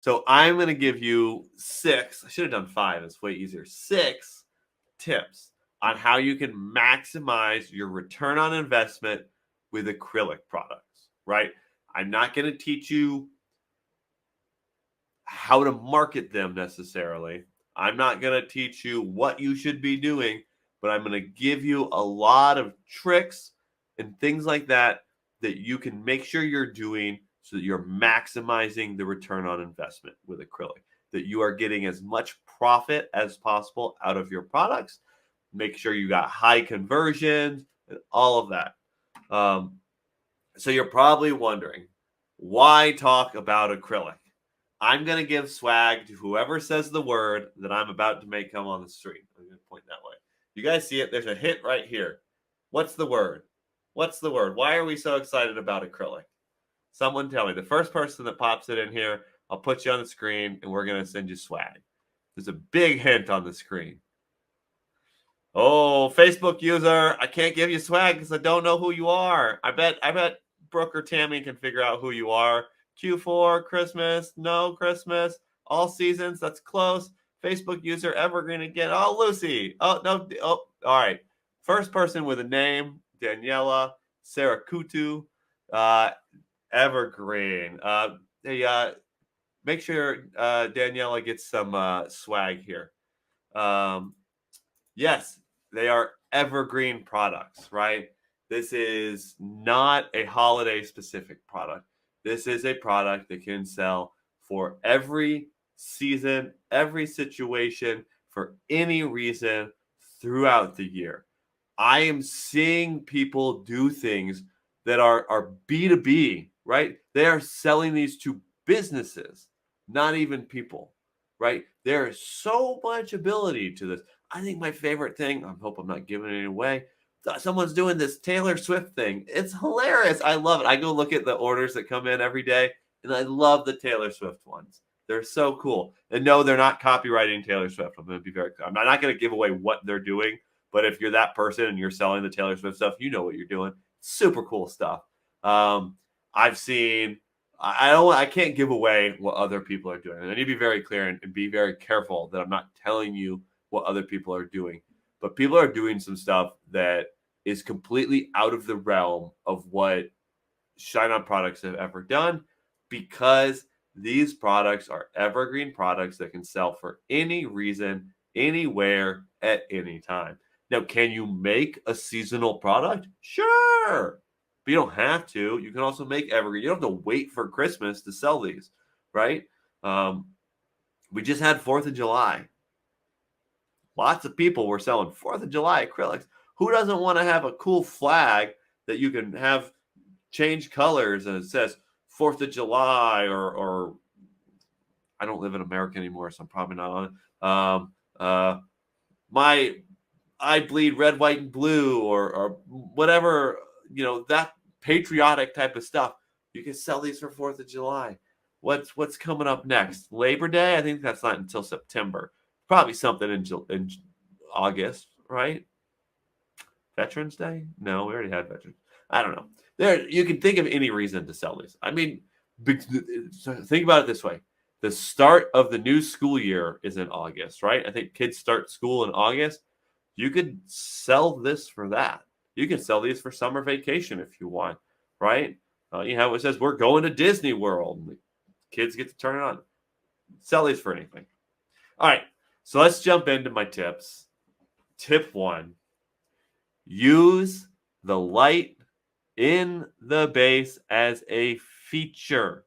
So I'm going to give you 6. I should have done 5. It's way easier. 6 tips on how you can maximize your return on investment with acrylic products, right? I'm not going to teach you how to market them necessarily. I'm not going to teach you what you should be doing, but I'm going to give you a lot of tricks and things like that that you can make sure you're doing so that you're maximizing the return on investment with acrylic, that you are getting as much profit as possible out of your products. Make sure you got high conversions and all of that. So you're probably wondering, why talk about acrylic? I'm going to give swag to whoever says the word that I'm about to make come on the screen. I'm going to point that way. You guys see it? There's a hint right here. What's the word? What's the word? Why are we so excited about acrylic? Someone tell me. The first person that pops it in here, I'll put you on the screen and we're going to send you swag. There's a big hint on the screen. Oh, Facebook user, I can't give you swag because I don't know who you are. I bet Brooke or Tammy can figure out who you are. Q4, Christmas, no Christmas, all seasons, that's close. Facebook user, evergreen again. Oh, Lucy. Oh, no. Oh, all right. First person with a name, Daniela, Sarah Kutu, evergreen. Hey, make sure Daniela gets some swag here. Yes, they are evergreen products, right? This is not a holiday specific product. This is a product that can sell for every season, every situation, for any reason throughout the year. I am seeing people do things that are B2B, right? They are selling these to businesses, not even people, right? There is so much ability to this. I think my favorite thing, I hope I'm not giving it away, someone's doing this Taylor Swift thing. It's hilarious. I love it. I go look at the orders that come in every day, and I love the Taylor Swift ones. They're so cool. And no, they're not copywriting Taylor Swift. I'm going to be very clear. I'm not going to give away what they're doing, but if you're that person and you're selling the Taylor Swift stuff, you know what you're doing. Super cool stuff. I've seen. I can't give away what other people are doing. And I need to be very clear and be very careful that I'm not telling you what other people are doing. But people are doing some stuff that is completely out of the realm of what ShineOn products have ever done, because these products are evergreen products that can sell for any reason, anywhere, at any time. Now, can you make a seasonal product? Sure. But you don't have to. You can also make evergreen. You don't have to wait for Christmas to sell these, right? We just had 4th of July. Lots of people were selling 4th of July acrylics. Who doesn't want to have a cool flag that you can have change colors and it says 4th of July or I don't live in America anymore, so I'm probably not on it. I bleed red, white, and blue or whatever, that patriotic type of stuff. You can sell these for 4th of July. What's coming up next? Labor Day? I think that's not until September. Probably something in August, right? Veterans Day? No, we already had Veterans. I don't know. There, you can think of any reason to sell these. I mean, think about it this way. The start of the new school year is in August, right? I think kids start school in August. You could sell this for that. You can sell these for summer vacation if you want, right? It says we're going to Disney World. And the kids get to turn it on. Sell these for anything. All right, so let's jump into my tips. Tip 1, use the light in the base as a feature,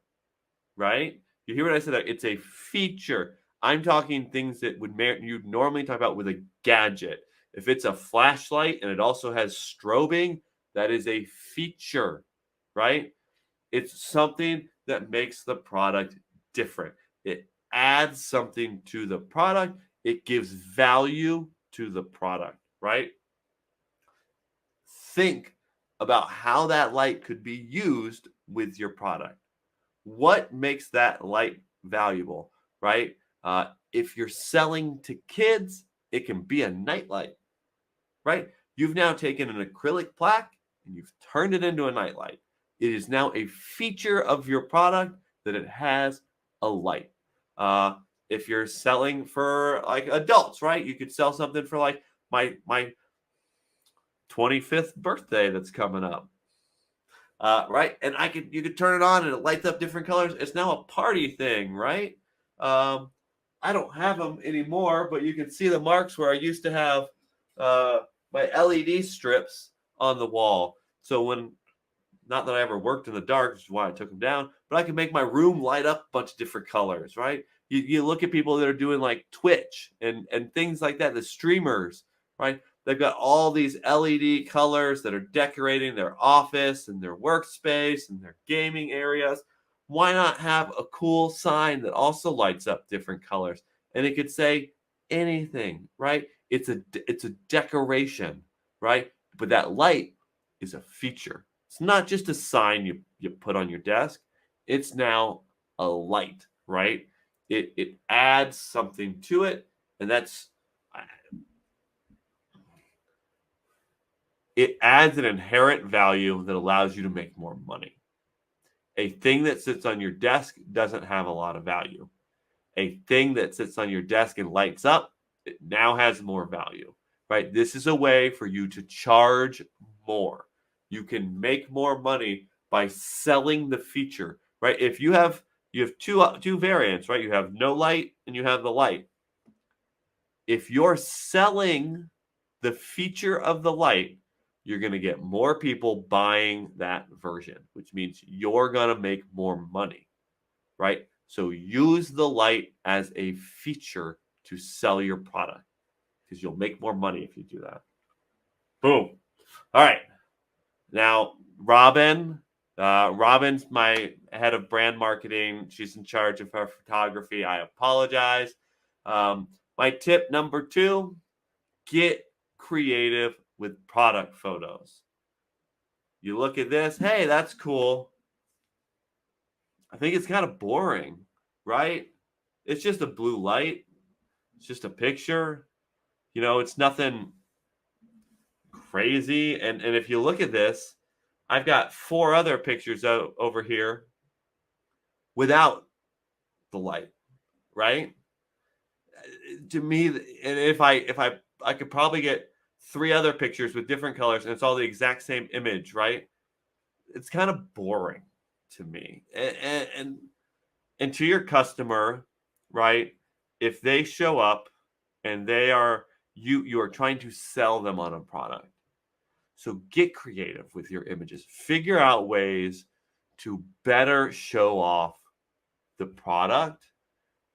right? You hear what I said there? It's a feature. I'm talking things that you'd normally talk about with a gadget. If it's a flashlight and it also has strobing, that is a feature, right? It's something that makes the product different. It adds something to the product. It gives value to the product, right? Think about how that light could be used with your product. What makes that light valuable, right? If you're selling to kids, it can be a nightlight, right? You've now taken an acrylic plaque and you've turned it into a nightlight. It is now a feature of your product that it has a light. If you're selling for like adults, right? You could sell something for like my 25th birthday that's coming up. Right? And you could turn it on and it lights up different colors. It's now a party thing, right? Um, I don't have them anymore, but you can see the marks where I used to have uh, my LED strips on the wall. So not that I ever worked in the dark, which is why I took them down, but I can make my room light up a bunch of different colors, right? You look at people that are doing like Twitch and things like that, the streamers, right? They've got all these LED colors that are decorating their office and their workspace and their gaming areas. Why not have a cool sign that also lights up different colors? And it could say anything, right? It's a decoration, right? But that light is a feature. It's not just a sign you put on your desk. It's now a light, right? It adds something to it, and it adds an inherent value that allows you to make more money. A thing that sits on your desk doesn't have a lot of value. A thing that sits on your desk and lights up, it now has more value, right? This is a way for you to charge more. You can make more money by selling the feature, right? If you have two variants, right? You have no light and you have the light. If you're selling the feature of the light, you're going to get more people buying that version, which means you're going to make more money, right? So use the light as a feature to sell your product because you'll make more money if you do that. Boom. All right. Now, Robin's my head of brand marketing. She's in charge of her photography. I apologize. My tip number 2, get creative with product photos. You look at this, hey, that's cool. I think it's kind of boring, right? It's just a blue light. It's just a picture. It's nothing crazy. And if you look at this, I've got 4 other pictures over here without the light, right? To me, and if I could probably get 3 other pictures with different colors and it's all the exact same image, right? It's kind of boring to me. And to your customer, right? If they show up and you are trying to sell them on a product. So get creative with your images. Figure out ways to better show off the product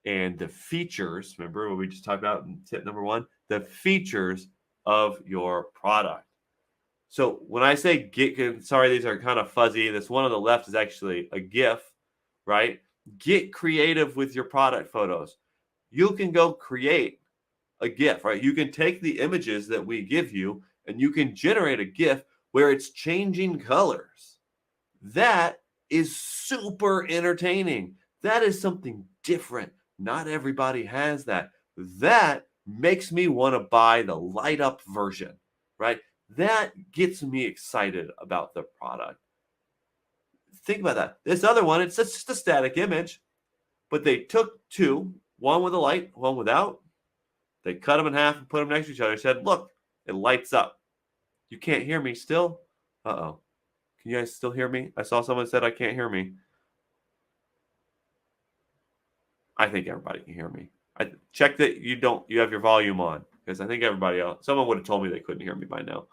and the features. Remember what we just talked about in tip number 1? The features of your product. So when I say sorry, these are kind of fuzzy. This one on the left is actually a GIF, right? Get creative with your product photos. You can go create a GIF, right? You can take the images that we give you and you can generate a GIF where it's changing colors. That is super entertaining. That is something different. Not everybody has that. That makes me want to buy the light up version, right? That gets me excited about the product. Think about that. This other one, it's just a static image, but they took 2, one with a light, one without. They cut them in half and put them next to each other. Said, look, it lights up. You can't hear me still? Uh-oh. Can you guys still hear me? I saw someone said I can't hear me. I think everybody can hear me. Check that you have your volume on because I think everybody else, someone would have told me they couldn't hear me by now.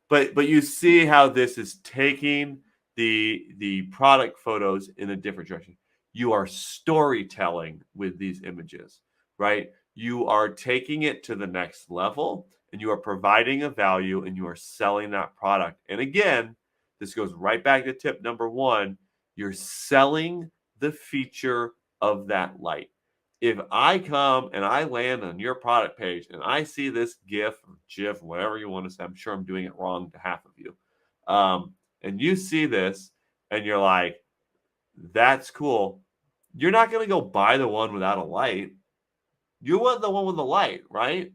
But you see how this is taking the product photos in a different direction. You are storytelling with these images, right? You are taking it to the next level and you are providing a value and you are selling that product. And again, this goes right back to tip number 1. You're selling the feature of that light. If I come and I land on your product page and I see this GIF or GIF, whatever you want to say, I'm sure I'm doing it wrong to half of you. And you see this and you're like, that's cool. You're not going to go buy the one without a light. You want the one with the light, right?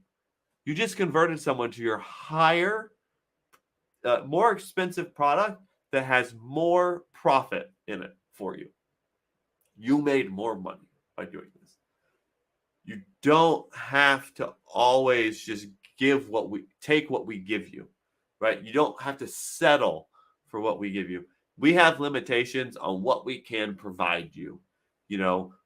You just converted someone to your higher, more expensive product that has more profit in it for you. You made more money by doing this. You don't have to always just take what we give you, right? You don't have to settle for what we give you. We have limitations on what we can provide you.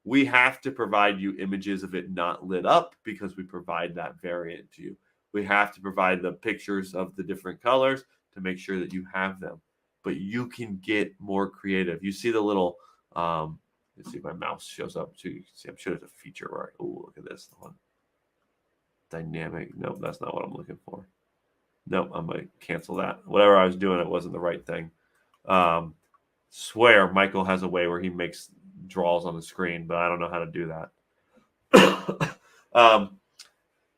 We have to provide you images of it not lit up because we provide that variant to you. We have to provide the pictures of the different colors to make sure that you have them. But you can get more creative. You see the little let's see if my mouse shows up so you can see. I'm sure there's a feature where, oh, look at this one. Dynamic. Nope, that's not what I'm looking for. Nope, I'm going to cancel that. Whatever I was doing, it wasn't the right thing. Swear Michael has a way where he makes draws on the screen, but I don't know how to do that.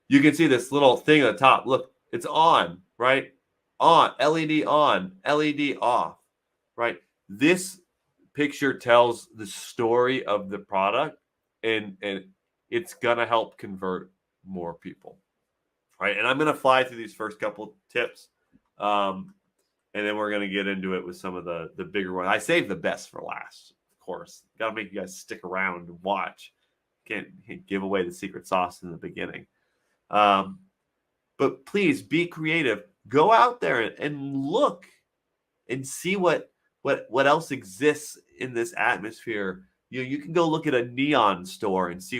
You can see this little thing at the top. Look, it's on, right? On, LED on, LED off, right? This picture tells the story of the product, and it's going to help convert more people, right? And I'm going to fly through these first couple tips, and then we're going to get into it with some of the bigger ones. I saved the best for last, of course. Got to make you guys stick around and watch. Can't give away the secret sauce in the beginning. But please be creative. Go out there and look and see what else exists in this atmosphere. You can go look at a neon store and see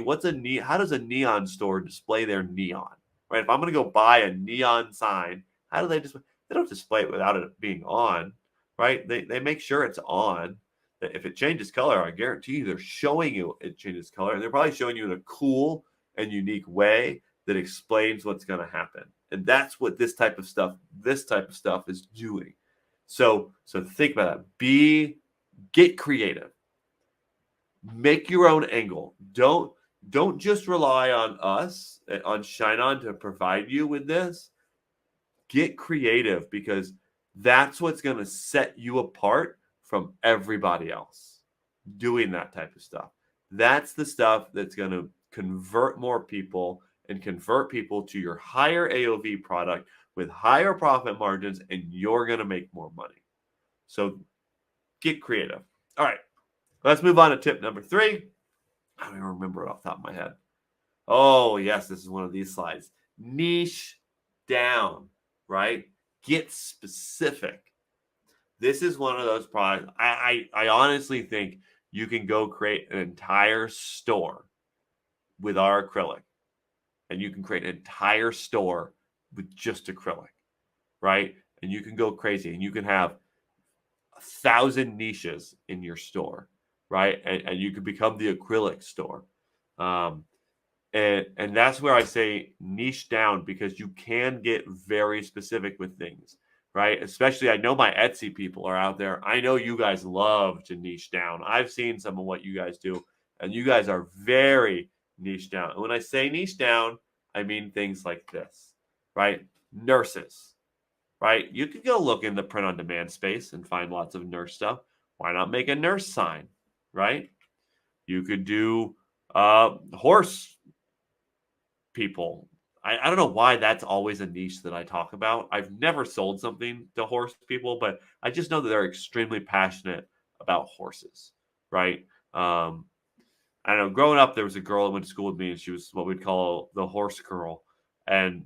how does a neon store display their neon, right? If I'm going to go buy a neon sign, how do they display? They don't display it without it being on, right? They make sure it's on. If it changes color, I guarantee you they're showing you it changes color, and they're probably showing you in a cool and unique way that explains what's going to happen. And that's what this type of stuff is doing. So think about that. Get creative. Make your own angle. Don't just rely on us, on ShineOn, to provide you with this. Get creative, because that's what's going to set you apart from everybody else doing that type of stuff. That's the stuff that's going to convert more people and convert people to your higher AOV product with higher profit margins, and you're going to make more money. So get creative. All right, let's move on to tip number 3. I don't even remember it off the top of my head. Oh, yes, this is one of these slides. Niche down, right? Get specific. This is one of those products. I honestly think you can go create an entire store with our acrylic, and you can create an entire store with just acrylic, right? And you can go crazy, and you can have 1,000 niches in your store, right? And you can become the acrylic store. And that's where I say niche down, because you can get very specific with things, right? Especially, I know my Etsy people are out there. I know you guys love to niche down. I've seen some of what you guys do, and you guys are very niche down. And when I say niche down, I mean things like this, right? Nurses, right? You could go look in the print on demand space and find lots of nurse stuff. Why not make a nurse sign, right? You could do horse people. I don't know why that's always a niche that I talk about. I've never sold something to horse people, but I just know that they're extremely passionate about horses, right? I don't know. Growing up, there was a girl that went to school with me, and she was what we'd call the horse girl, and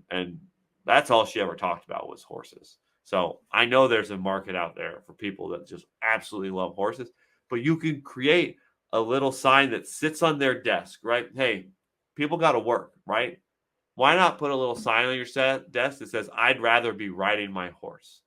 that's all she ever talked about was horses. So I know there's a market out there for people that just absolutely love horses, but you can create a little sign that sits on their desk, right? Hey, people got to work, right? Why not put a little sign on your desk that says, "I'd rather be riding my horse"?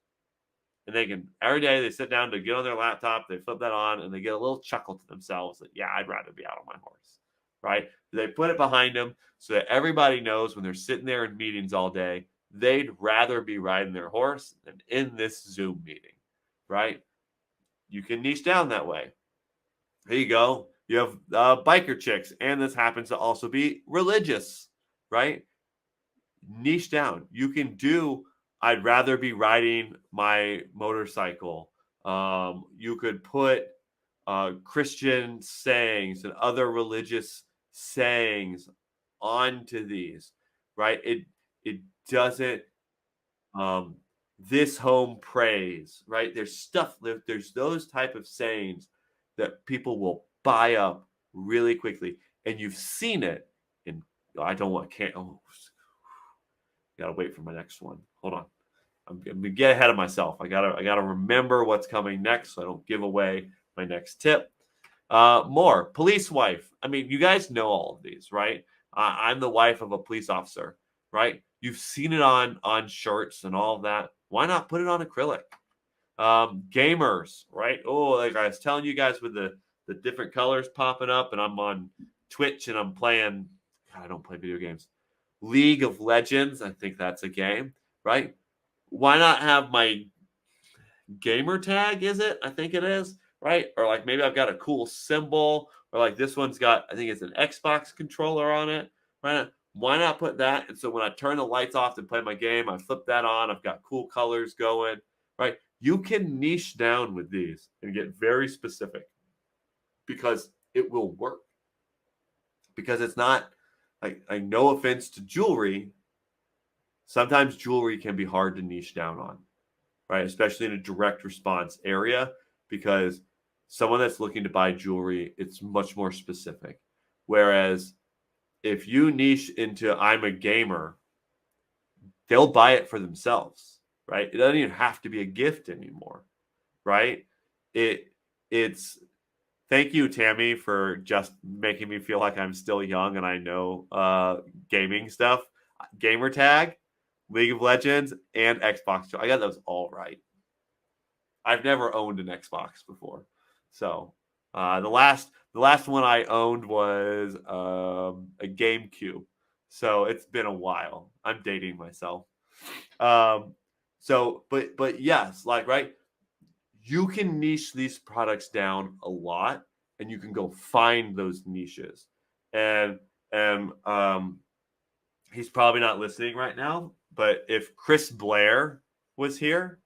And they can, every day they sit down to get on their laptop, they flip that on, and they get a little chuckle to themselves that, yeah, I'd rather be out on my horse, right? They put it behind them so that everybody knows when they're sitting there in meetings all day, they'd rather be riding their horse than in this Zoom meeting, right? You can niche down that way. There you go. You have biker chicks, and this happens to also be religious, right? Niche down. You can do, I'd rather be riding my motorcycle. You could put Christian sayings and other religious sayings onto these, right? It doesn't this home prays, right? There's those type of sayings that people will buy up really quickly. And you've seen it in, I don't want, can't, oh, gotta wait for my next one. Hold on. I'm gonna get ahead of myself. I gotta remember what's coming next so I don't give away my next tip. More police wife. I mean, you guys know all of these, right? I'm the wife of a police officer, right? You've seen it on shirts and all of that. Why not put it on acrylic? Gamers, right? Oh, like I was telling you guys with the different colors popping up, and I'm on Twitch and I'm playing. God, I don't play video games. League of Legends. I think that's a game, right? Why not have my gamer tag? Is it? I think it is, right? Or like maybe I've got a cool symbol, or like this one's got, I think it's an Xbox controller on it, right? Why not put that? And so when I turn the lights off to play my game, I flip that on. I've got cool colors going, right? You can niche down with these and get very specific because it will work. Because it's not like, no offense to jewelry, sometimes jewelry can be hard to niche down on, right? Especially in a direct response area, because someone that's looking to buy jewelry, it's much more specific. Whereas if you niche into I'm a gamer, they'll buy it for themselves, right? It doesn't even have to be a gift anymore, right? It's thank you, Tammy, for just making me feel like I'm still young and I know gaming stuff. Gamer tag, League of Legends, and Xbox. I got those all right. I've never owned an Xbox before, so the last one I owned was a GameCube. So it's been a while. I'm dating myself. But yes, like right, you can niche these products down a lot, and you can go find those niches. And he's probably not listening right now, but if Chris Blair was here,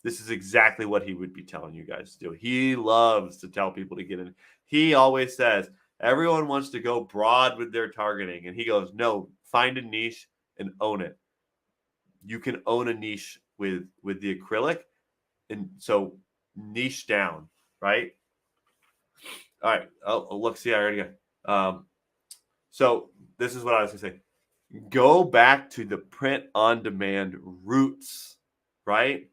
this is exactly what he would be telling you guys to do. He loves to tell people to get in. He always says, everyone wants to go broad with their targeting. And he goes, no, find a niche and own it. You can own a niche with the acrylic. And so niche down, right? All right. Oh, look, see, I already got. So this is what I was going to say. Go back to the print on demand roots, right?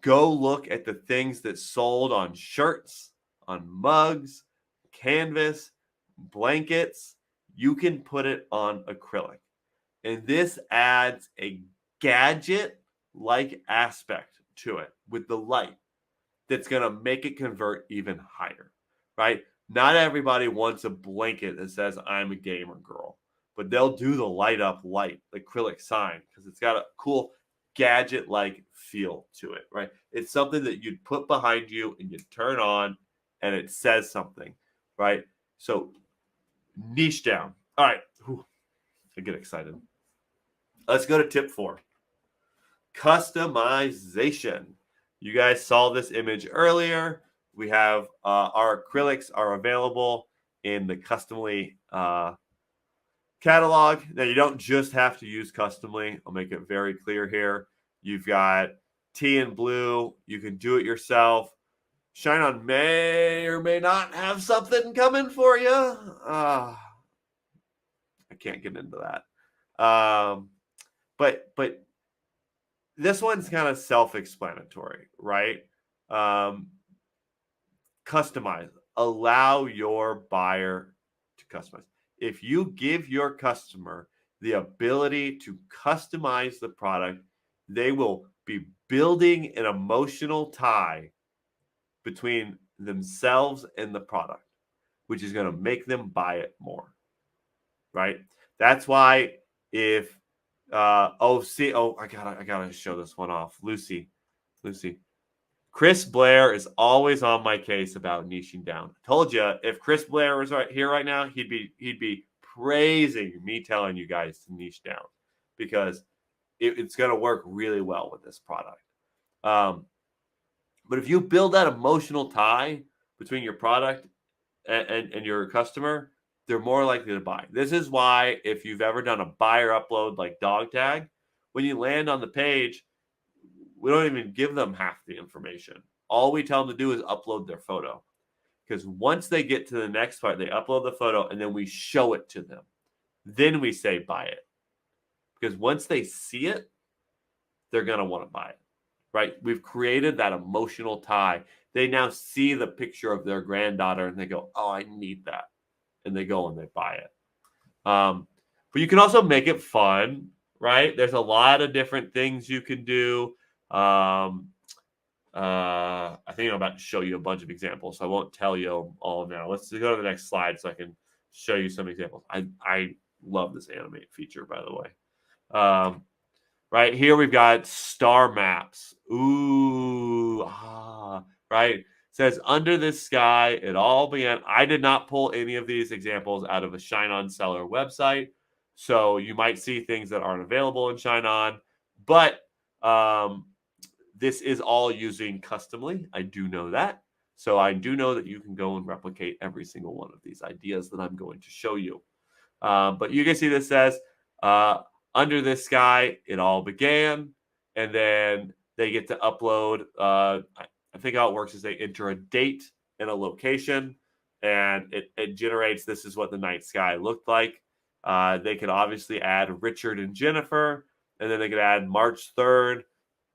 Go look at the things that sold on shirts, on mugs, canvas, blankets. You can put it on acrylic. And this adds a gadget-like aspect to it with the light that's going to make it convert even higher, right? Not everybody wants a blanket that says, I'm a gamer girl, but they'll do the light up light, acrylic sign, because it's got a cool gadget-like feel to it, right? It's something that you'd put behind you and you turn on and it says something, right? So niche down. All right. Whew, I get excited. Let's go to tip 4. Customization. You guys saw this image earlier. We have our acrylics are available in the Customly catalog. Now, you don't just have to use Customly. I'll make it very clear here. You've got tea and blue. You can do it yourself. ShineOn may or may not have something coming for you. I can't get into that. But this one's kind of self-explanatory, right? Customize. Allow your buyer to customize. If you give your customer the ability to customize the product, they will be building an emotional tie between themselves and the product, which is going to make them buy it more, right? That's why if I gotta show this one off. Lucy. Chris Blair is always on my case about niching down. I told you, if Chris Blair was right here right now, he'd be praising me telling you guys to niche down, because it's going to work really well with this product. But if you build that emotional tie between your product and your customer, they're more likely to buy. This is why if you've ever done a buyer upload like dog tag, when you land on the page, we don't even give them half the information. All we tell them to do is upload their photo. because once they get to the next part, they upload the photo and then we show it to them. Then we say buy it. Because once they see it, they're going to want to buy it, right? We've created that emotional tie. They now see the picture of their granddaughter and they go, oh, I need that. And they go and they buy it. But you can also make it fun, right? There's a lot of different things you can do. I think I'm about to show you a bunch of examples, so I won't tell you all now. Let's go to the next slide so I can show you some examples. I love this animate feature, by the way. Right here we've got star maps. Ooh, right? It says under this sky, it all began. I did not pull any of these examples out of a ShineOn seller website. So you might see things that aren't available in ShineOn, but this is all using customly. I do know that. So I do know that you can go and replicate every single one of these ideas that I'm going to show you. But you can see this says, under this sky, it all began. And then they get to upload. I think how it works is they enter a date and a location. And it generates, this is what the night sky looked like. They could obviously add Richard and Jennifer. And then they could add March 3rd,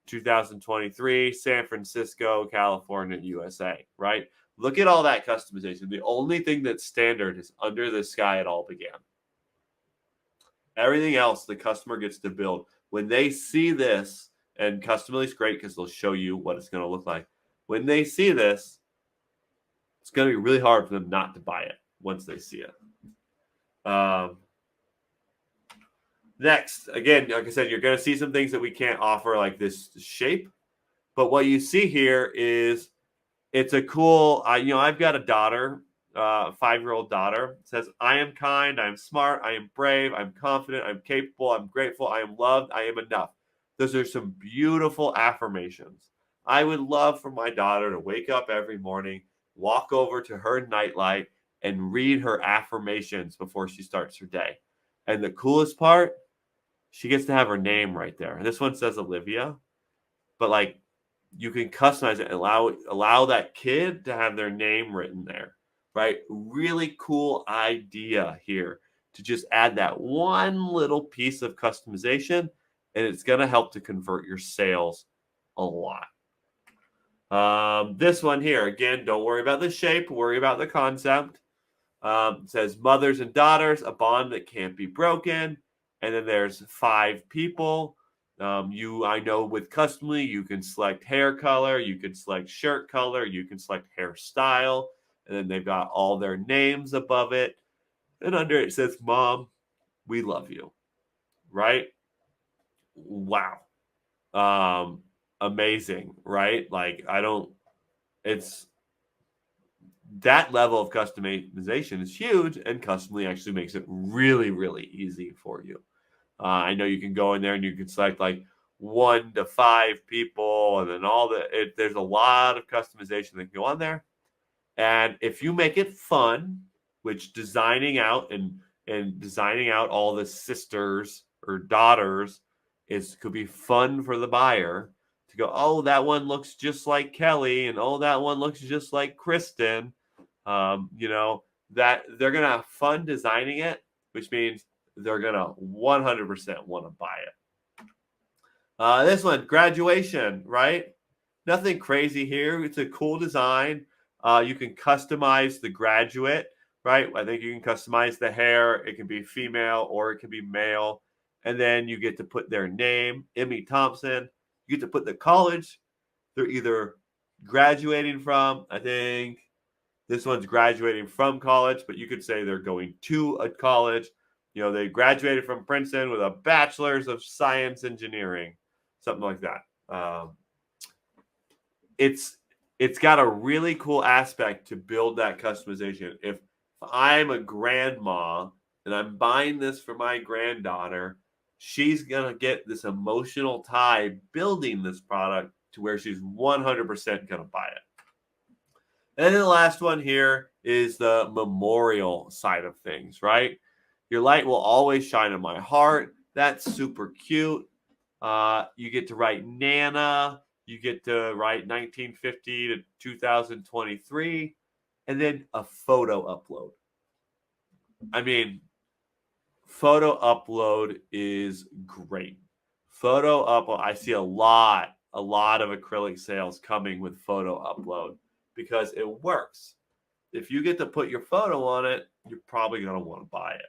2023, San Francisco, California, USA, right? Look at all that customization. The only thing that's standard is under the sky, it all began. Everything else the customer gets to build. When they see this, and Customly is great because they'll show you what it's going to look like. When they see this, it's going to be really hard for them not to buy it once they see it. Next, again, like I said, you're going to see some things that we can't offer, like this shape. But what you see here is it's a cool, I've got a daughter, 5-year-old daughter. It says, I am kind, I am smart, I am brave, I'm confident, I'm capable, I'm grateful, I am loved, I am enough. Those are some beautiful affirmations. I would love for my daughter to wake up every morning, walk over to her nightlight, and read her affirmations before she starts her day. And the coolest part, she gets to have her name right there. This one says Olivia, but like you can customize it and allow that kid to have their name written there, right? Really cool idea here to just add that one little piece of customization, and it's going to help to convert your sales a lot. This one here, again, don't worry about the shape, worry about the concept. It says mothers and daughters, a bond that can't be broken. And then there's 5 people. I know with Customly, you can select hair color, you can select shirt color, you can select hairstyle, and then they've got all their names above it. And under it says, Mom, we love you. Right? Wow. Amazing, right? Like, it's that level of customization is huge, and Customly actually makes it really, really easy for you. I know you can go in there and you can select like 1 to 5 people, and then there's a lot of customization that can go on there. And if you make it fun, which designing out all the sisters or daughters could be fun for the buyer to go, oh, that one looks just like Kelly, and oh, that one looks just like Kristen. That they're gonna have fun designing it, which means they're gonna 100% want to buy it. This one, graduation, right? Nothing crazy here. It's a cool design. You can customize the graduate, right? I think you can customize the hair. It can be female or it can be male. And then you get to put their name, Emmy Thompson. You get to put the college they're either graduating from. I think this one's graduating from college, but you could say they're going to a college. They graduated from Princeton with a bachelor's of science engineering, something like that. It's got a really cool aspect to build that customization. If I'm a grandma and I'm buying this for my granddaughter, she's going to get this emotional tie building this product to where she's 100% going to buy it. And then the last one here is the memorial side of things, right? Your light will always shine in my heart. That's super cute. You get to write Nana. You get to write 1950 to 2023. and then a photo upload. I mean, photo upload is great. Photo upload, I see a lot of acrylic sales coming with photo upload because it works. If you get to put your photo on it, you're probably going to want to buy it,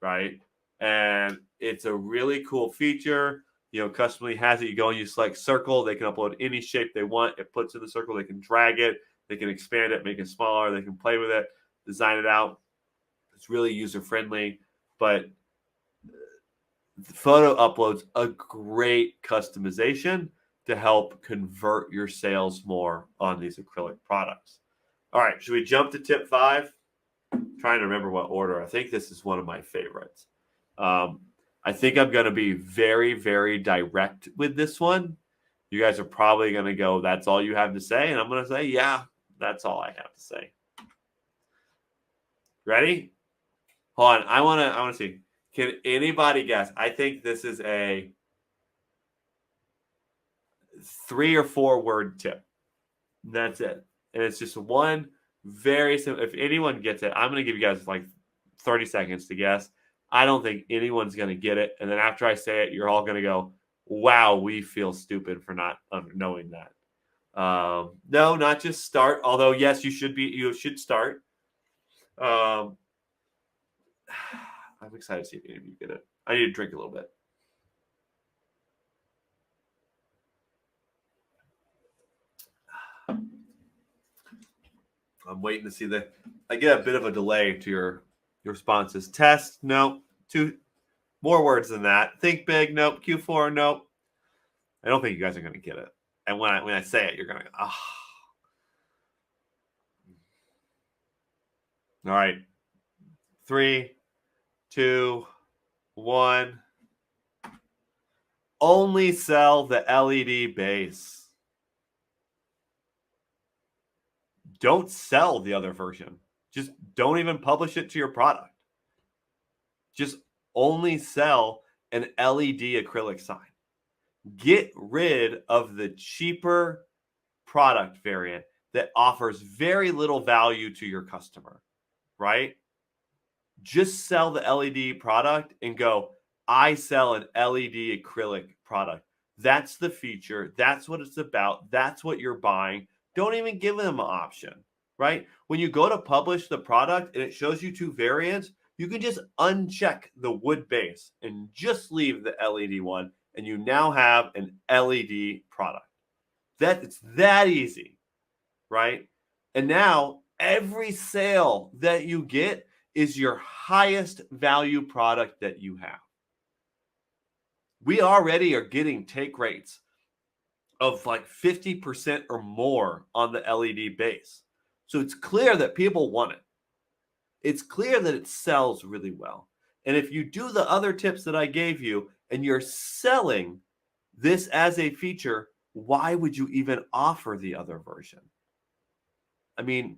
right? And it's a really cool feature. Customly has it. You go and you select circle. They can upload any shape they want. It puts in the circle. They can drag it. They can expand it, make it smaller. They can play with it, design it out. It's really user friendly. But photo upload's a great customization to help convert your sales more on these acrylic products. All right, should we jump to tip 5? I'm trying to remember what order. I think this is one of my favorites. I think I'm going to be very, very direct with this one. You guys are probably going to go, that's all you have to say? And I'm going to say, yeah, that's all I have to say. Ready? Hold on. I want to see. Can anybody guess? I think this is a 3 or 4 word tip. That's it. And it's just one very simple. If anyone gets it, I'm going to give you guys like 30 seconds to guess. I don't think anyone's going to get it. And then after I say it, you're all going to go, wow, we feel stupid for not knowing that. No, not just start. Although, yes, you should start. I'm excited to see if any of you get it. I need to drink a little bit. I'm waiting to see I get a bit of a delay to your responses. Test, nope. 2 more words than that. Think big, nope. Q4, nope. I don't think you guys are going to get it. And when I say it, you're going to go, ah. All right. 3, 2, 1. Only sell the LED base. Don't sell the other version. Just don't even publish it to your product. Just only sell an LED acrylic sign. Get rid of the cheaper product variant that offers very little value to your customer, right? Just sell the LED product and go, I sell an LED acrylic product. That's the feature. That's what it's about. That's what you're buying. Don't even give them an option, right? When you go to publish the product and it shows you 2 variants, you can just uncheck the wood base and just leave the LED one, and you now have an LED product. It's that easy, right? And now every sale that you get is your highest value product that you have. We already are getting take rates of like 50% or more on the LED base. So it's clear that people want it. It's clear that it sells really well. And if you do the other tips that I gave you and you're selling this as a feature, why would you even offer the other version? I mean,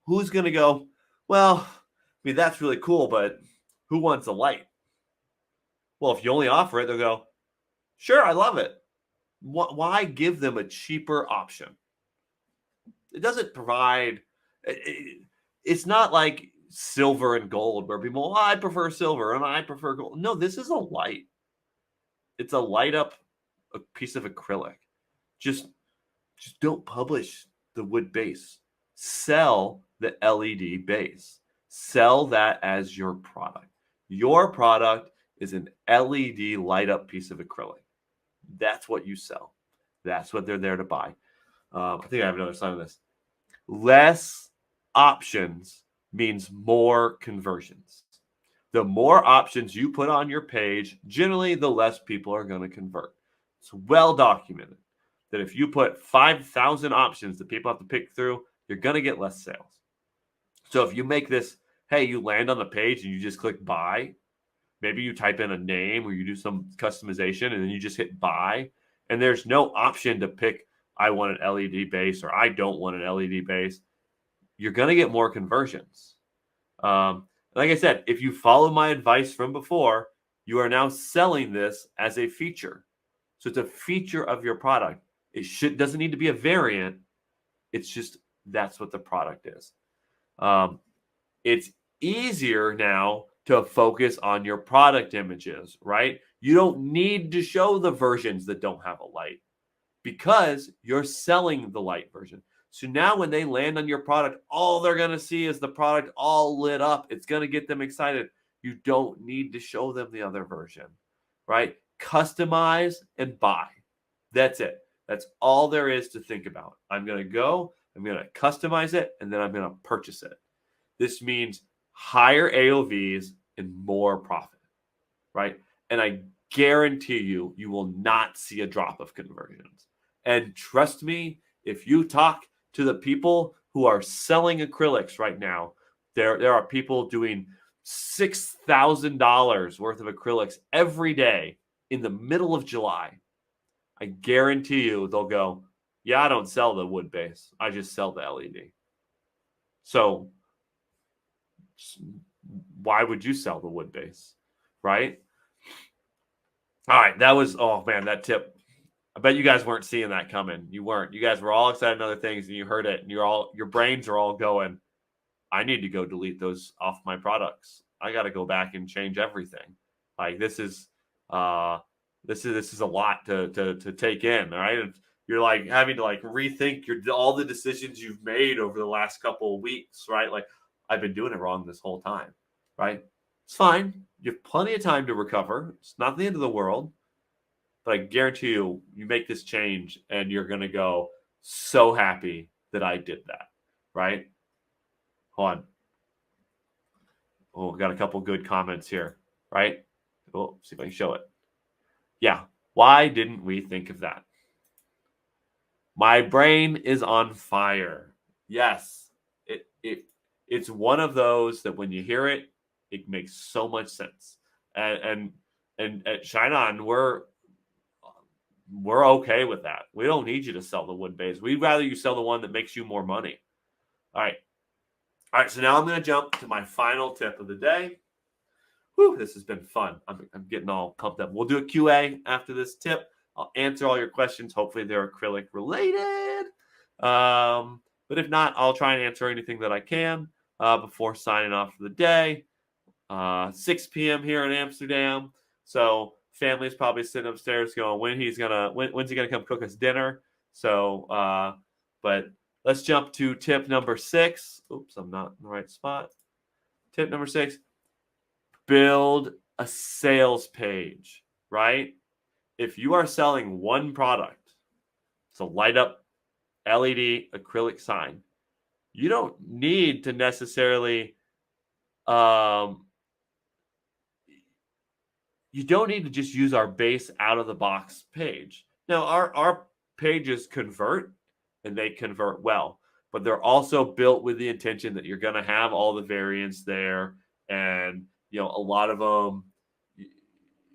who's going to go, well, I mean, that's really cool, but who wants a light? Well, if you only offer it, they'll go, sure, I love it. Why give them a cheaper option? It doesn't provide, it's not like silver and gold where people, I prefer silver and I prefer gold. No, this is a light. It's a light up a piece of acrylic. Just don't publish the wood base. Sell the LED base. Sell that as your product. Your product is an LED light up piece of acrylic. That's what you sell. That's what they're there to buy. I think I have another slide on this. Less options means more conversions. The more options you put on your page, generally the less people are going to convert. It's well documented that if you put 5,000 options that people have to pick through, you're going to get less sales. So if you make this, hey, you land on the page and you just click buy, maybe you type in a name or you do some customization and then you just hit buy, and there's no option to pick, I want an LED base or I don't want an LED base, you're going to get more conversions. Like I said, if you follow my advice from before, you are now selling this as a feature. So it's a feature of your product. It doesn't need to be a variant. It's just That's what the product is. It's easier now to focus on your product images, right? You don't need to show the versions that don't have a light because you're selling the light version. So now when they land on your product, all they're going to see is the product all lit up. It's going to get them excited. You don't need to show them the other version, right? Customize and buy. That's it. That's all there is to think about. I'm going to customize it, and then I'm going to purchase it. This means higher AOVs and more profit, right? And I guarantee you, you will not see a drop of conversions. And trust me, if you talk to the people who are selling acrylics right now, there are people doing $6,000 worth of acrylics every day in the middle of July. I guarantee you they'll go, yeah, I don't sell the wood base. I just sell the LED. So why would you sell the wood base, right? All right, that was, oh man, that tip. I bet you guys weren't seeing that coming. You weren't. You guys were all excited about other things, and you heard it, and your brains are all going, I need to go delete those off my products. I got to go back and change everything. Like this is a lot to take in. All right, and you're like having to like rethink all the decisions you've made over the last couple of weeks, right? Like I've been doing it wrong this whole time, right? It's fine. You have plenty of time to recover. It's not the end of the world. But I guarantee you, you make this change and you're going to go so happy that I did that, right? Hold on. Oh, we got a couple good comments here, right? Oh, see if I can show it. Yeah. Why didn't we think of that? My brain is on fire. Yes. It's one of those that when you hear it, it makes so much sense. And at ShineOn, we're okay with that. We don't need you to sell the wood base. We'd rather you sell the one that makes you more money. All right. So now I'm going to jump to my final tip of the day. Whew, this has been fun. I'm getting all pumped up. We'll do a QA after this tip. I'll answer all your questions. Hopefully they're acrylic related. But if not, I'll try and answer anything that I can before signing off for the day. 6 p.m. here in Amsterdam. So family's probably sitting upstairs going, when's he gonna come cook us dinner? So but let's jump to tip number 6. Oops, I'm not in the right spot. Tip number 6, build a sales page, right? If you are selling one product, it's a light up LED acrylic sign, you don't need to necessarily you don't need to just use our base out of the box page. Now, our pages convert and they convert well, but they're also built with the intention that you're going to have all the variants there. And, a lot of them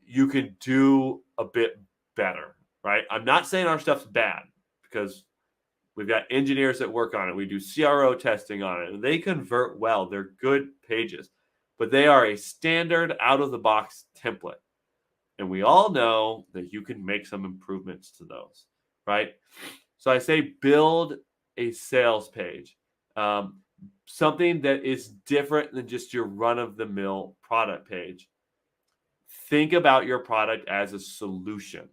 you can do a bit better, right? I'm not saying our stuff's bad because we've got engineers that work on it. We do CRO testing on it and they convert well. They're good pages, but they are a standard out of the box template. And we all know that you can make some improvements to those, right? So I say build a sales page, something that is different than just your run-of-the-mill product page. Think about your product as a solution.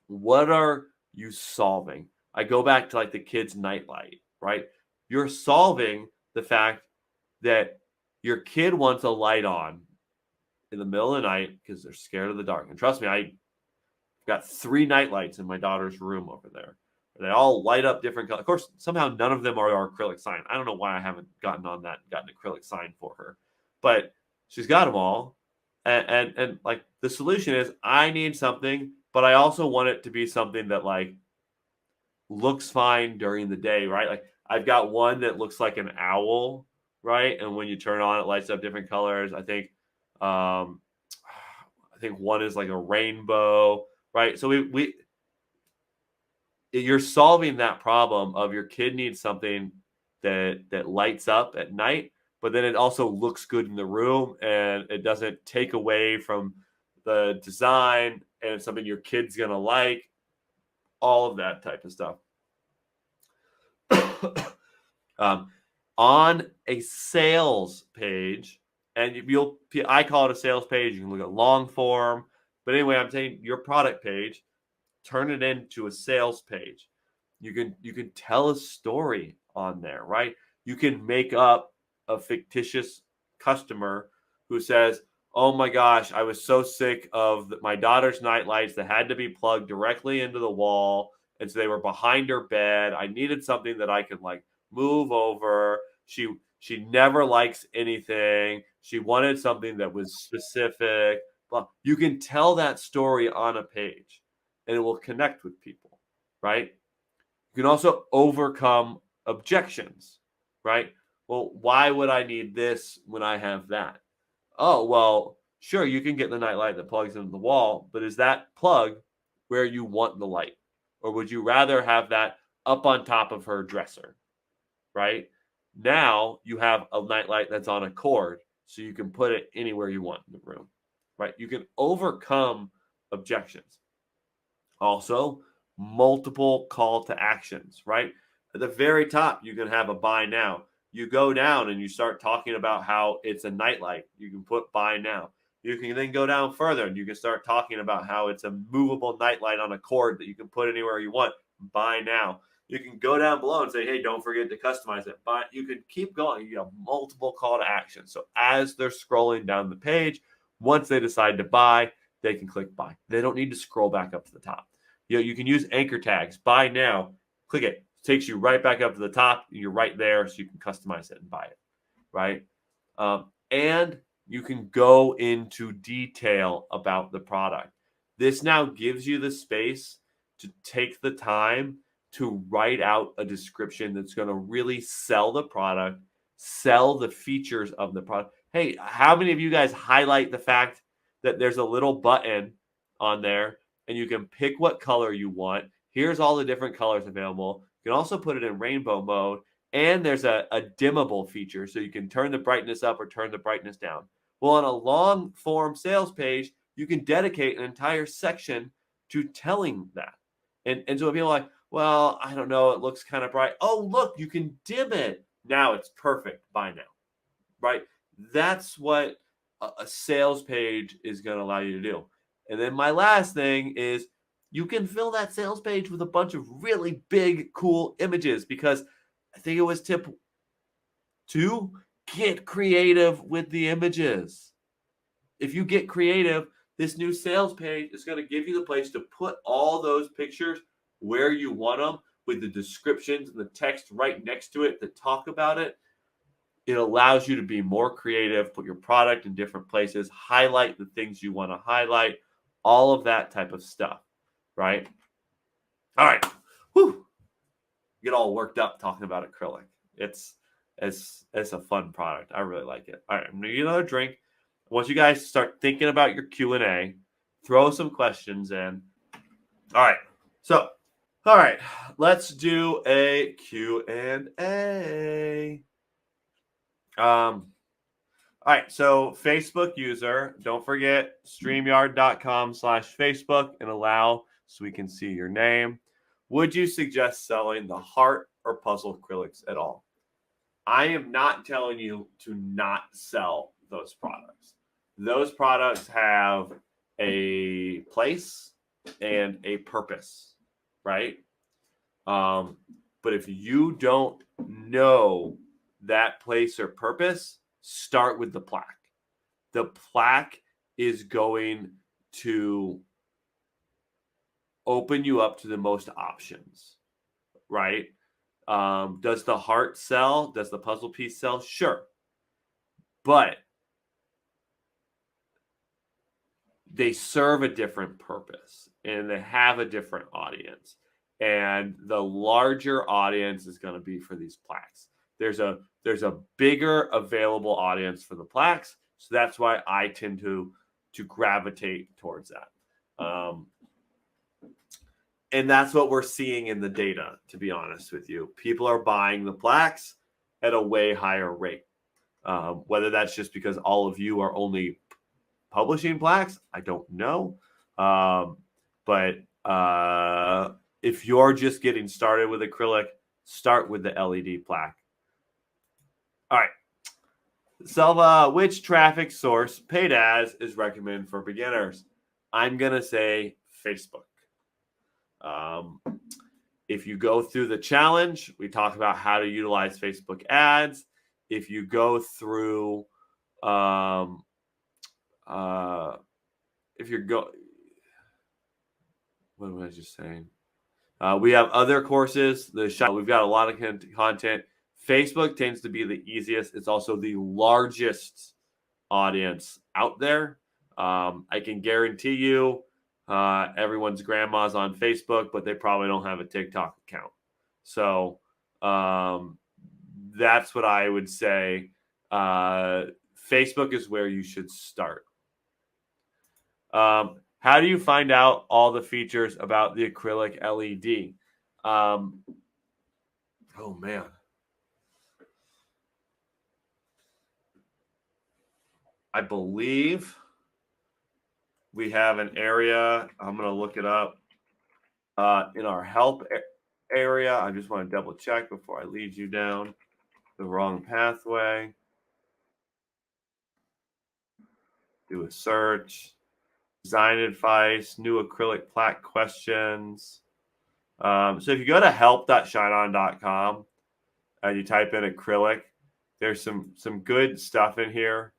What are you solving? I go back to like the kids' nightlight, right? You're solving the fact that your kid wants a light on in the middle of the night because they're scared of the dark. And trust me, I got 3 night lights in my daughter's room over there. They all light up different colors. Of course, somehow none of them are our acrylic sign. I don't know why I haven't gotten on that and gotten an acrylic sign for her. But she's got them all. And like the solution is I need something, but I also want it to be something that like looks fine during the day, right? Like I've got one that looks like an owl, right? And when you turn on, it lights up different colors. I think one is like a rainbow, right? So you're solving that problem of your kid needs something that lights up at night, but then it also looks good in the room and it doesn't take away from the design and it's something your kid's gonna like, all of that type of stuff. On a sales page, and I call it a sales page. You can look at long form, but anyway, I'm saying your product page, turn it into a sales page. You can tell a story on there, right? You can make up a fictitious customer who says, "Oh my gosh, I was so sick of my daughter's night lights that had to be plugged directly into the wall, and so they were behind her bed. I needed something that I could like move over. She never likes anything. She wanted something that was specific." Well, you can tell that story on a page, and it will connect with people, right? You can also overcome objections, right? Well, why would I need this when I have that? Oh, well, sure, you can get the nightlight that plugs into the wall, but is that plug where you want the light? Or would you rather have that up on top of her dresser, right? Now you have a nightlight that's on a cord, so you can put it anywhere you want in the room, right? You can overcome objections. Also, multiple call to actions, right? At the very top, you can have a buy now. You go down and you start talking about how it's a nightlight. You can put buy now. You can then go down further and you can start talking about how it's a movable nightlight on a cord that you can put anywhere you want. Buy now. You can go down below and say, hey, don't forget to customize it. But you can keep going. You have multiple call to action. So as they're scrolling down the page, once they decide to buy, they can click buy. They don't need to scroll back up to the top. You can use anchor tags. Buy now. Click it. Takes you right back up to the top. You're right there, so you can customize it and buy it, right? And you can go into detail about the product. This now gives you the space to take the time to write out a description that's going to really sell the product, sell the features of the product. Hey, how many of you guys highlight the fact that there's a little button on there and you can pick what color you want? Here's all the different colors available. You can also put it in rainbow mode, and there's a dimmable feature, so you can turn the brightness up or turn the brightness down. Well, on a long form sales page, you can dedicate an entire section to telling that. And so people are like, well, I don't know, it looks kind of bright. Oh, look, you can dim it. Now it's perfect. Buy now, right? That's what a sales page is going to allow you to do. And then my last thing is you can fill that sales page with a bunch of really big, cool images, because I think it was tip 2, get creative with the images. If you get creative, this new sales page is going to give you the place to put all those pictures where you want them, with the descriptions and the text right next to it that talk about it. It allows you to be more creative, put your product in different places, highlight the things you want to highlight, all of that type of stuff, right? All right. Whew. Get all worked up talking about acrylic. It's a fun product. I really like it. All right, I'm gonna get another drink. I want you guys to start thinking about your Q&A. Throw some questions in. All right. So, all right, let's do a Q&A. All right, so Facebook user, don't forget StreamYard.com/Facebook and allow so we can see your name. Would you suggest selling the heart or puzzle acrylics at all? I am not telling you to not sell those products. Those products have a place and a purpose, right? But if you don't know that place or purpose, start with the plaque. The plaque is going to open you up to the most options, right? Does the heart sell? Does the puzzle piece sell? Sure. But they serve a different purpose and they have a different audience. And the larger audience is going to be for these plaques. There's a bigger available audience for the plaques. So that's why I tend to gravitate towards that. And that's what we're seeing in the data, to be honest with you. People are buying the plaques at a way higher rate. Whether that's just because all of you are only publishing plaques, I don't know. But if you're just getting started with acrylic, start with the LED plaque. All right. Selva, which traffic source, paid ads, is recommended for beginners? I'm going to say Facebook. If you go through the challenge, we talk about how to utilize Facebook ads. If you go through, if you're what was I just saying? We have other courses. We've got a lot of content. Facebook tends to be the easiest. It's also the largest audience out there. I can guarantee you everyone's grandma's on Facebook, but they probably don't have a TikTok account. So that's what I would say. Facebook is where you should start. How do you find out all the features about the acrylic LED? Oh, man. I believe we have an area. I'm going to look it up in our help area. I just want to double check before I lead you down the wrong pathway. Do a search. Design advice, new acrylic plaque questions. So if you go to help.shineon.com and you type in acrylic, there's some good stuff in here.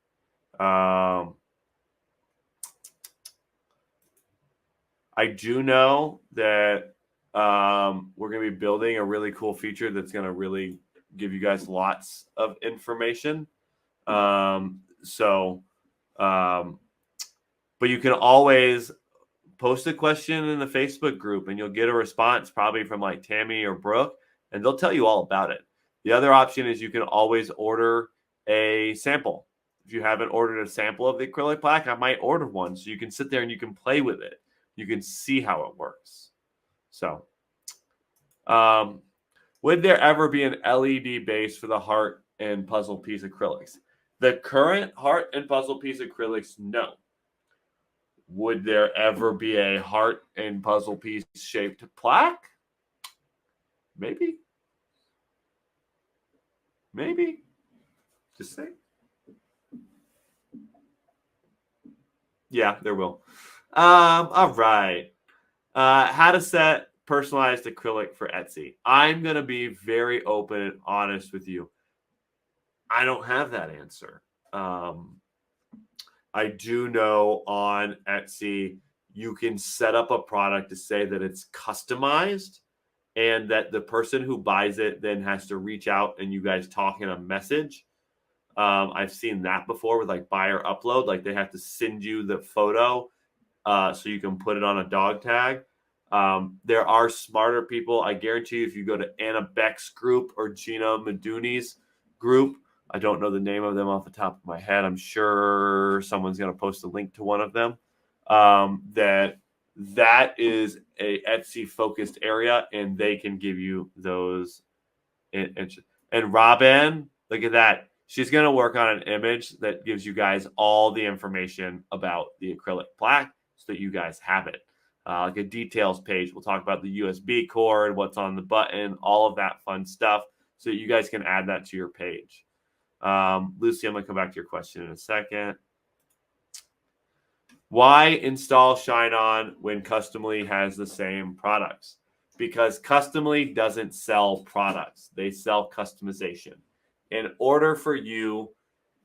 I do know that we're going to be building a really cool feature that's going to really give you guys lots of information. But you can always post a question in the Facebook group and you'll get a response probably from like Tammy or Brooke, and they'll tell you all about it. The other option is you can always order a sample. If you haven't ordered a sample of the acrylic plaque, I might order one so you can sit there and you can play with it. You can see how it works. So, would there ever be an LED base for the heart and puzzle piece acrylics? The current heart and puzzle piece acrylics, no. Would there ever be a heart and puzzle piece shaped plaque? Maybe. Maybe. Just say. Yeah, there will. All right. How to set personalized acrylic for Etsy. I'm going to be very open and honest with you. I don't have that answer. I do know on Etsy, you can set up a product to say that it's customized and that the person who buys it then has to reach out and you guys talk in a message. I've seen that before with like buyer upload. Like they have to send you the photo so you can put it on a dog tag. There are smarter people. I guarantee you if you go to Anna Beck's group or Gina Meduni's group, I don't know the name of them off the top of my head. I'm sure someone's going to post a link to one of them. That is a Etsy focused area, and they can give you those. And Robin, look at that. She's going to work on an image that gives you guys all the information about the acrylic plaque so that you guys have it. Like a details page. We'll talk about the USB cord, what's on the button, all of that fun stuff so that you guys can add that to your page. Lucy, I'm going to come back to your question in a second. Why install ShineOn when Customly has the same products? Because Customly doesn't sell products. They sell customization. In order for you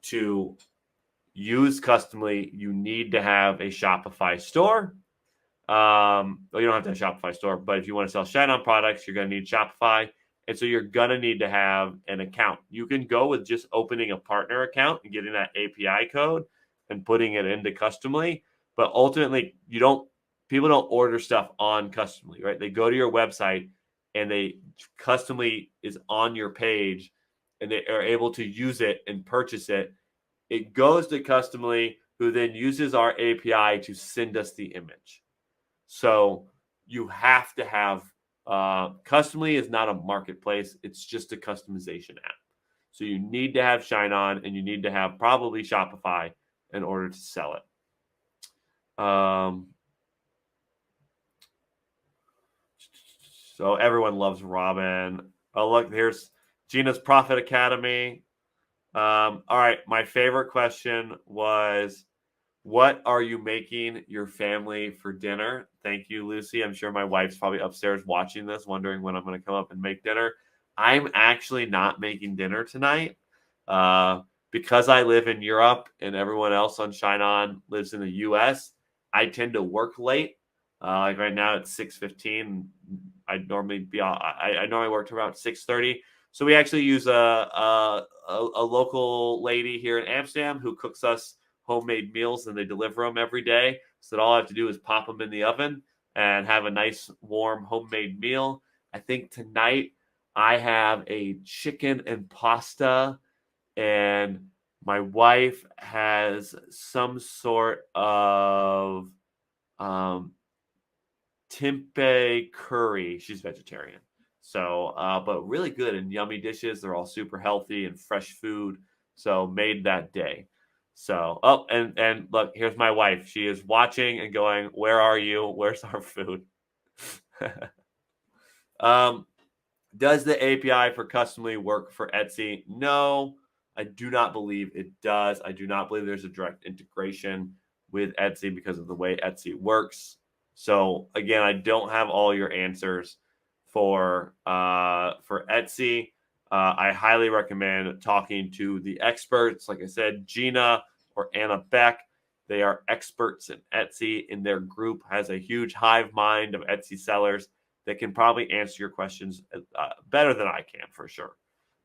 to use Customly, you need to have a Shopify store. Well, you don't have to have a Shopify store, but if you want to sell ShineOn products, you're going to need Shopify. And so you're going to need to have an account. You can go with just opening a partner account and getting that API code and putting it into Customly. But ultimately, people don't order stuff on Customly, right? They go to your website and Customly is on your page and they are able to use it and purchase it. It goes to Customly, who then uses our API to send us the image. So you have to have Customly is not a marketplace. It's just a customization app. So you need to have ShineOn and you need to have probably Shopify in order to sell it. So everyone loves Robin. Oh, look, here's Gina's Profit Academy. All right. My favorite question was, what are you making your family for dinner? Thank you, Lucy. I'm sure my wife's probably upstairs watching this, wondering when I'm going to come up and make dinner. I'm actually not making dinner tonight. Uh, because I live in Europe and everyone else on ShineOn lives in the US, I tend to work late. Like right now it's 6:15. I normally work to around 6:30. So we actually use a local lady here in Amsterdam who cooks us homemade meals, and they deliver them every day. So that all I have to do is pop them in the oven and have a nice warm homemade meal. I think tonight I have a chicken and pasta, and my wife has some sort of um, tempeh curry. She's vegetarian. So, but really good and yummy dishes. They're all super healthy and fresh food. So made that day. So, oh, and look, here's my wife. She is watching and going, "Where are you? Where's our food?" um, does the API for customly work for Etsy? No, I do not believe it does. I do not believe there's a direct integration with Etsy because of the way Etsy works. So again, I don't have all your answers for Etsy. I highly recommend talking to the experts. Like I said, Gina or Anna Beck. They are experts in Etsy, and their group has a huge hive mind of Etsy sellers that can probably answer your questions better than I can for sure.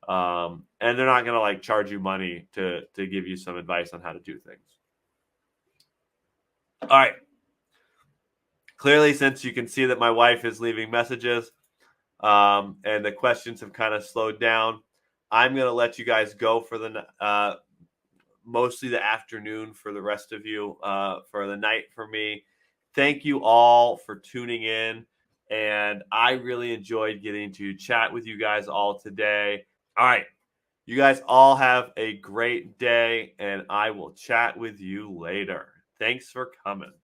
And they're not going to like charge you money to give you some advice on how to do things. All right. Clearly, since you can see that my wife is leaving messages and the questions have kind of slowed down, I'm going to let you guys go for the mostly the afternoon for the rest of you, for the night for me. Thank you all for tuning in. And I really enjoyed getting to chat with you guys all today. All right. You guys all have a great day, and I will chat with you later. Thanks for coming.